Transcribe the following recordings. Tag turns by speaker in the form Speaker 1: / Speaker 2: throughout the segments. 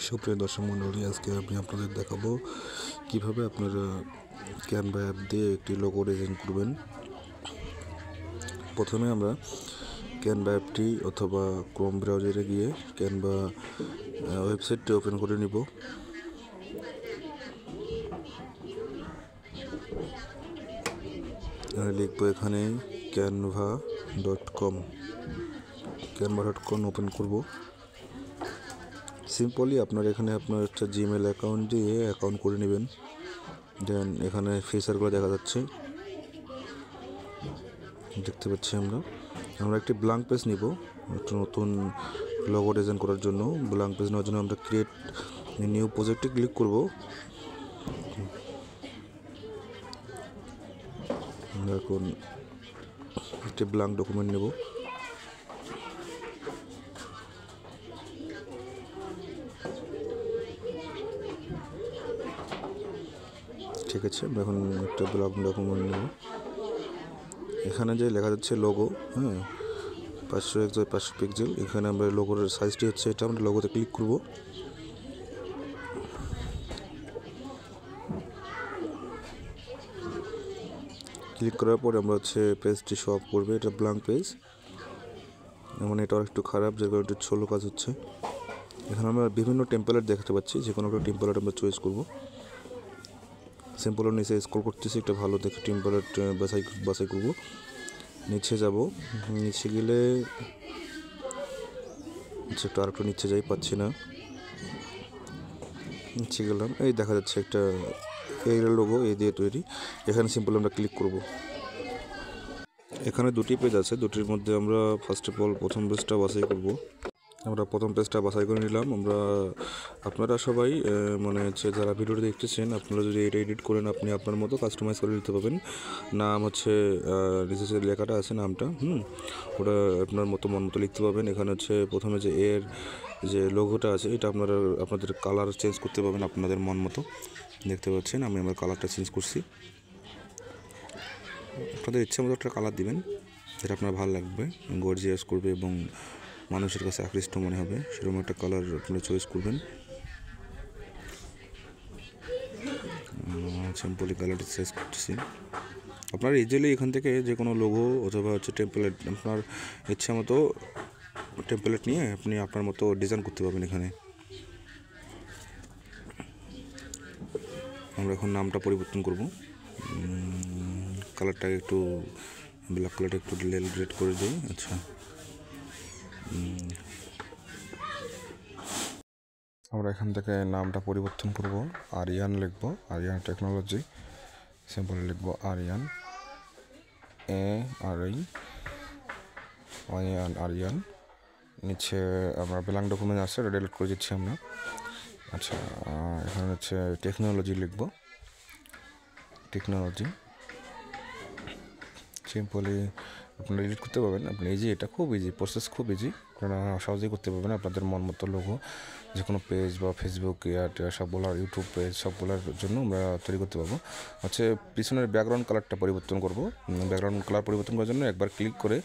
Speaker 1: সুপ্রিয় দর্শক মণ্ডলী, আজকে আমি আপনাদের দেখাবো কিভাবে আপনারা ক্যানভা অ্যাপ দিয়ে একটি লোগো ডিজাইন করবেন। প্রথমে আমরা ক্যানভা অ্যাপটি অথবা ক্রোম ব্রাউজারে গিয়ে ক্যানভা ওয়েবসাইটটি ওপেন করে নিব। লিখবো এখানে canva.com ওপেন করব। সিম্পলি আপনার এখানে আপনার একটা জিমেল অ্যাকাউন্ট দিয়ে অ্যাকাউন্ট করে নেবেন। দেন এখানে ফিচারগুলো দেখা যাচ্ছে, দেখতে পাচ্ছি আমরা একটি ব্ল্যাঙ্ক পেজ নিব একটা নতুন লোগো ডিজাইন করার জন্য। ব্ল্যাঙ্ক পেজ নেওয়ার জন্য আমরা ক্রিয়েট নিউ প্রজেক্টে ক্লিক করব। আমরা এখন একটি ব্ল্যাঙ্ক ডকুমেন্ট নেব। ঠিক আছে, আমরা এখন একটা ব্ল্যাঙ্ক ডকুমেন্ট নেব। এখানে যে লেখা যাচ্ছে লোগো, 500 পিক্সেল, এখানে আমরা লোগোর সাইজটি হচ্ছে এটা। আমরা লোগোতে ক্লিক করব। ক্লিক করার পর আমরা পেজটি শো আপ করবে। এটা ব্ল্যাঙ্ক পেজ, এমন এটা একটু খারাপ, যে কারণে একটু ছোলো কাজ হচ্ছে। এখানে আমরা বিভিন্ন টেম্পলেট দেখতে পাচ্ছি, যে কোনো একটা টেম্পলেট আমরা চয়েস করব। সিম্পলের নিচে স্ক্রল করতেছি, একটা ভালো দেখে টেম্পলেট বাছাই করব। নিচে যাব, নিচে গেলে একটু আরেকটু নিচে যাই, পাচ্ছি না। নিচে গেলাম, এই দেখা যাচ্ছে একটা এই লোগো এই দিয়ে তৈরি। এখানে সিম্পল আমরা ক্লিক করব। এখানে দুটি পেজ আছে, দুটির মধ্যে আমরা ফার্স্ট অফ অল প্রথম পেজটা বাছাই করব। আমরা প্রথম পেজটা বাছাই করে নিলাম। আপনারা সবাই যারা ভিডিওটি দেখতেছেন, আপনারা যদি এটা এডিট করেন, আপনি আপনার মতো কাস্টমাইজ করে নিতে পারবেন। নাম নিচে যে লেখাটা আছে, নামটা ওটা আপনার মন মতো লিখতে পারবেন। এখানে প্রথমে যে এর যে লোগোটা আছে, এটা আপনাদের কালার চেঞ্জ করতে পারবেন আপনাদের মন মতো। দেখতে পাচ্ছেন আমি আমার কালারটা চেঞ্জ করছি। আপনাদের ইচ্ছা মতো একটা কালার দিবেন, যেটা আপনার ভালো লাগবে, গর্জিয়াস করবে এবং মানুষের কাছে আকৃষ্ট মনে হবে, সেরকম একটা কালার আপনারা চয়েস করবেন। সিম্পলি কালারটি চয়েস করতেছি। আপনারা ইজিলি এখান থেকে যে কোনো লোগো অথবা টেমপ্লেট আপনার ইচ্ছা মতো টেমপ্লেট নিয়ে আপনি আপনার মতো ডিজাইন করতে পারবেন। এখানে আমরা এখন নামটা পরিবর্তন করব। কালারটা একটু ব্ল্যাক কালারটা একটু রেড করে দিই। আচ্ছা, আমরা এখান থেকে নামটা পরিবর্তন করব, আরিয়ান লিখব, আরিয়ান টেকনোলজি। সিম্পল লিখব আরিয়ান, আরিয়ান। নিচে আমরা ব্ল্যাঙ্ক ডকুমেন্ট আছে, এটা ডিলিট করে দিচ্ছি আমরা। আচ্ছা, এখানে টেকনোলজি লিখব, টেকনোলজি। সিম্পলি আপনারা এডিট করতে পারবেন। আপনি এটা খুব ইজি প্রসেস, খুব ইজি, আপনারা সহজেই করতে পারবেন আপনাদের মন মতো লোগো। যে কোনো পেজ বা ফেসবুক সবগুলোর, ইউটিউব পেজ সবগুলোর জন্য আমরা তৈরি করতে পারবো। পিছনের ব্যাকগ্রাউন্ড কালারটা পরিবর্তন করব। ব্যাকগ্রাউন্ড কালার পরিবর্তন করার জন্য একবার ক্লিক করে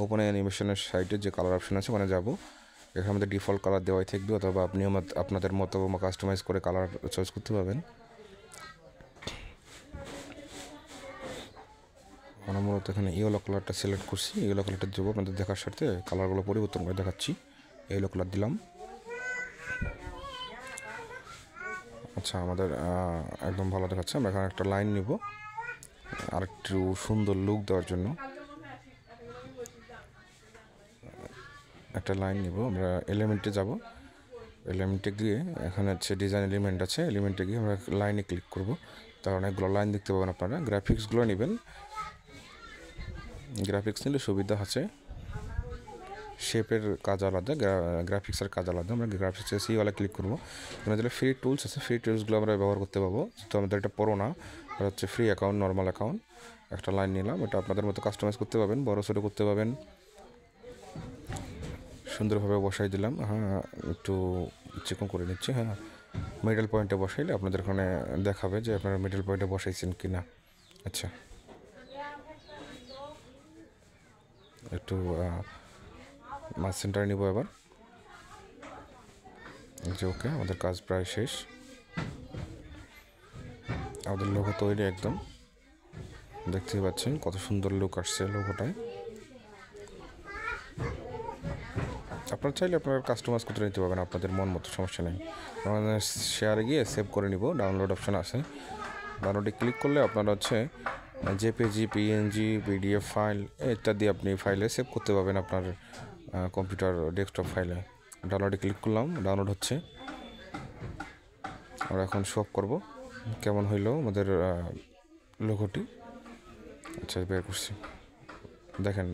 Speaker 1: ওপেন অ্যানিমেশনের সাইটে যে কালার অপশন আছে ওখানে যাব। এখানে আমাদের ডিফল্ট কালার দেওয়াই থাকবে, অথবা আপনি আপনাদের মতো কাস্টমাইজ করে কালার চয়েস করতে পারবেন। আমরা মূলত এখানে ইয়েলো কালারটা সিলেক্ট করছি। ইয়েলো কালারটা দেবো, আপনাদের দেখার সাথে কালারগুলো পরিবর্তন করে দেখাচ্ছি। ইয়েলো কালার দিলাম। আচ্ছা, আমাদের একদম ভালো দেখাচ্ছে। আমরা এখানে একটা লাইন নিব আরেকটু সুন্দর লুক দেওয়ার জন্য। একটা লাইন নিব, আমরা এলিমেন্টে যাব। এলিমেন্টে গিয়ে এখানে ডিজাইন এলিমেন্ট আছে, এলিমেন্টে গিয়ে আমরা লাইনে ক্লিক করব। তার অনেকগুলো লাইন দেখতে পাবেন আপনারা। গ্রাফিক্সগুলো নেবেন, গ্রাফিক্স নিলে সুবিধা আছে। শেপের কাজ আলাদা, গ্রাফিক্সের কাজ আলাদা। আমরা গ্রাফিক্সে সিওয়ালা ক্লিক করবো। এখানে যেটা ফ্রি টুলস আছে, ফ্রি টুলসগুলো আমরা ব্যবহার করতে পারবো। তো আমাদের এটা পড়ো না, এটা ফ্রি অ্যাকাউন্ট, নর্মাল অ্যাকাউন্ট। একটা লাইন নিলাম, এটা আপনাদের মতো কাস্টমাইজ করতে পারবেন, বড় ছোটো করতে পারবেন। সুন্দরভাবে বসাই দিলাম। একটু চিকন করে নিচ্ছি। মিডল পয়েন্টে বসাইলে আপনাদের ওখানে দেখাবে যে আপনারা মিডল পয়েন্টে বসাইছেন কি না। আচ্ছা, একটু মাঝ সেন্টারে নিব এবার। যে ওকে, আমাদের কাজ প্রায় শেষ। আমাদের লোগো তৈরি একদম, দেখতেই পাচ্ছেন কত সুন্দর লুক আসছে লোগোটায়। আপনারা চাইলে আপনারা কাস্টমাইজ করতে নিতে পারবেন আপনাদের মন মতো, সমস্যা নেই। আমাদের শেয়ারে গিয়ে সেভ করে নিব, ডাউনলোড অপশন আছে, ডাউনলোডে ক্লিক করলে আপনারা হচ্ছে জেপিজি, পিএনজি, পিডিএফ ফাইল ইত্যাদি আপনি ফাইলে সেভ করতে পারবেন আপনার কম্পিউটার ডেস্কটপ ফাইলে। ডাউনলোডে ক্লিক করলাম, ডাউনলোড হচ্ছে। আমরা এখন শো অফ করবো কেমন হইলো আমাদের লোগোটি। আচ্ছা, বের করছি, দেখেন।